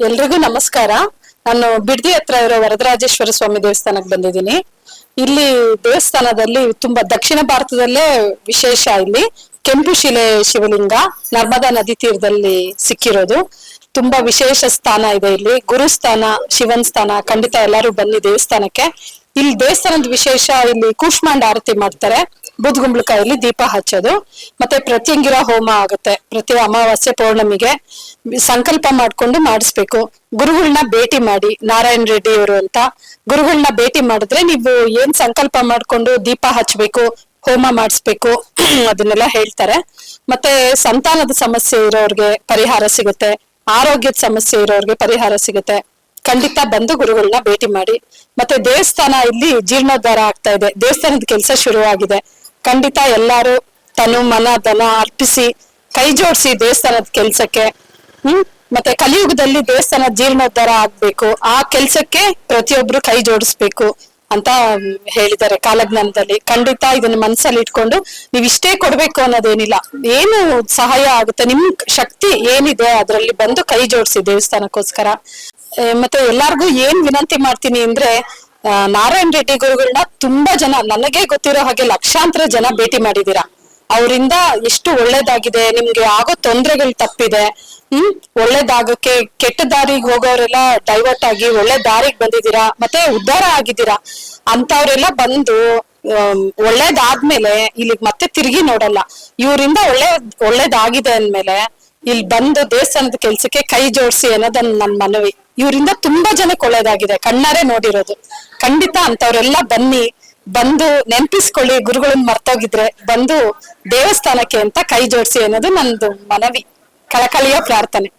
ಎಲ್ರಿಗೂ ನಮಸ್ಕಾರ. ನಾನು ಬಿಡದಿ ಹತ್ರ ಇರೋ ವರದರಾಜೇಶ್ವರ ಸ್ವಾಮಿ ದೇವಸ್ಥಾನಕ್ಕೆ ಬಂದಿದ್ದೀನಿ. ಇಲ್ಲಿ ದೇವಸ್ಥಾನದಲ್ಲಿ ತುಂಬಾ ದಕ್ಷಿಣ ಭಾರತದಲ್ಲೇ ವಿಶೇಷ. ಇಲ್ಲಿ ಕೆಂಪು ಶಿಲೆ ಶಿವಲಿಂಗ ನರ್ಮದಾ ನದಿ ತೀರದಲ್ಲಿ ಸಿಕ್ಕಿರೋದು. ತುಂಬಾ ವಿಶೇಷ ಸ್ಥಾನ ಇದೆ. ಇಲ್ಲಿ ಗುರುಸ್ಥಾನ, ಶಿವನ್ ಸ್ಥಾನ. ಖಂಡಿತ ಎಲ್ಲರೂ ಬನ್ನಿ ದೇವಸ್ಥಾನಕ್ಕೆ. ಇಲ್ಲಿ ದೇವಸ್ಥಾನದ ವಿಶೇಷ, ಇಲ್ಲಿ ಕೂಷ್ಮಾಂಡ ಆರತಿ ಮಾಡ್ತಾರೆ, ಬೂದ್ಗುಂಬಳಕಾಯಲ್ಲಿ ದೀಪ ಹಚ್ಚೋದು, ಮತ್ತೆ ಪ್ರತ್ಯಂಗಿರ ಹೋಮ ಆಗುತ್ತೆ ಪ್ರತಿ ಅಮಾವಾಸ್ಯೆ ಪೌರ್ಣಮಿಗೆ. ಸಂಕಲ್ಪ ಮಾಡ್ಕೊಂಡು ಮಾಡಿಸ್ಬೇಕು. ಗುರುಗಳನ್ನ ಭೇಟಿ ಮಾಡಿ, ನಾರಾಯಣ್ ರೆಡ್ಡಿ ಅವರು ಅಂತ ಗುರುಗಳನ್ನ ಭೇಟಿ ಮಾಡಿದ್ರೆ ನೀವು ಏನ್ ಸಂಕಲ್ಪ ಮಾಡ್ಕೊಂಡು ದೀಪ ಹಚ್ಬೇಕು, ಹೋಮ ಮಾಡಿಸ್ಬೇಕು ಅದನ್ನೆಲ್ಲ ಹೇಳ್ತಾರೆ. ಮತ್ತೆ ಸಂತಾನದ ಸಮಸ್ಯೆ ಇರೋರ್ಗೆ ಪರಿಹಾರ ಸಿಗುತ್ತೆ, ಆರೋಗ್ಯದ ಸಮಸ್ಯೆ ಇರೋರ್ಗೆ ಪರಿಹಾರ ಸಿಗುತ್ತೆ. ಖಂಡಿತ ಬಂದು ಗುರುಗಳನ್ನ ಭೇಟಿ ಮಾಡಿ. ಮತ್ತೆ ದೇವಸ್ಥಾನ ಇಲ್ಲಿ ಜೀರ್ಣೋದ್ಧಾರ ಆಗ್ತಾ ಇದೆ, ದೇವಸ್ಥಾನದ ಕೆಲಸ ಶುರುವಾಗಿದೆ. ಖಂಡಿತ ಎಲ್ಲಾರು ತನು ಮನ ಧನ ಅರ್ಪಿಸಿ ಕೈ ಜೋಡಿಸಿ ದೇವಸ್ಥಾನದ ಕೆಲ್ಸಕ್ಕೆ. ಮತ್ತೆ ಕಲಿಯುಗದಲ್ಲಿ ದೇವಸ್ಥಾನ ಜೀರ್ಣೋದ್ಧಾರ ಆಗ್ಬೇಕು, ಆ ಕೆಲ್ಸಕ್ಕೆ ಪ್ರತಿಯೊಬ್ರು ಕೈ ಜೋಡಿಸ್ಬೇಕು ಅಂತ ಹೇಳಿದ್ದಾರೆ ಕಾಲಜ್ಞಾನದಲ್ಲಿ. ಖಂಡಿತ ಇದನ್ನ ಮನಸ್ಸಲ್ಲಿ ಇಟ್ಕೊಂಡು ನೀವ್ ಇಷ್ಟೇ ಕೊಡ್ಬೇಕು ಅನ್ನೋದೇನಿಲ್ಲ, ಏನು ಸಹಾಯ ಆಗುತ್ತೆ ನಿಮ್ ಶಕ್ತಿ ಏನಿದೆ ಅದ್ರಲ್ಲಿ ಬಂದು ಕೈ ಜೋಡಿಸಿ ದೇವಸ್ಥಾನಕ್ಕೋಸ್ಕರ. ಮತ್ತೆ ಎಲ್ಲಾರ್ಗು ಏನ್ ವಿನಂತಿ ಮಾಡ್ತೀನಿ ಅಂದ್ರೆ, ನಾರಾಯಣ್ ರೆಡ್ಡಿ ಗುರುಗಳನ್ನ ತುಂಬಾ ಜನ, ನನಗೆ ಗೊತ್ತಿರೋ ಹಾಗೆ ಲಕ್ಷಾಂತರ ಜನ ಭೇಟಿ ಮಾಡಿದೀರಾ. ಅವರಿಂದ ಎಷ್ಟು ಒಳ್ಳೇದಾಗಿದೆ, ನಿಮ್ಗೆ ಆಗೋ ತೊಂದರೆಗಳು ತಪ್ಪಿದೆ. ಒಳ್ಳೇದಾಗಕ್ಕೆ ಕೆಟ್ಟ ದಾರಿಗೆ ಹೋಗೋರೆಲ್ಲ ಡೈವರ್ಟ್ ಆಗಿ ಒಳ್ಳೆ ದಾರಿಗೆ ಬಂದಿದ್ದೀರಾ, ಮತ್ತೆ ಉದ್ಧಾರ ಆಗಿದ್ದೀರಾ. ಅಂತವ್ರೆಲ್ಲ ಬಂದು ಒಳ್ಳೇದಾದ್ಮೇಲೆ ಇಲ್ಲಿಗ್ ಮತ್ತೆ ತಿರುಗಿ ನೋಡಲ್ಲ. ಇವರಿಂದ ಒಳ್ಳೇದಾಗಿದೆ ಅಂದ್ಮೇಲೆ ಇಲ್ಲಿ ಬಂದು ದೇವಸ್ಥಾನದ ಕೆಲ್ಸಕ್ಕೆ ಕೈ ಜೋಡಿಸಿ ಅನ್ನೋದನ್ನ ನನ್ ಮನವಿ. ಇವರಿಂದ ತುಂಬಾ ಜನಕ್ಕೆ ಒಳ್ಳೇದಾಗಿದೆ, ಕಣ್ಣಾರೆ ನೋಡಿರೋದು. ಖಂಡಿತ ಅಂತವ್ರೆಲ್ಲ ಬನ್ನಿ, ಬಂದು ನೆನಪಿಸ್ಕೊಳ್ಳಿ. ಗುರುಗಳನ್ನ ಮರ್ತೋಗಿದ್ರೆ ಬಂದು ದೇವಸ್ಥಾನಕ್ಕೆ ಅಂತ ಕೈ ಜೋಡಿಸಿ ಅನ್ನೋದು ನಂದು ಮನವಿ, ಕಳಕಳಿಯ ಪ್ರಾರ್ಥನೆ.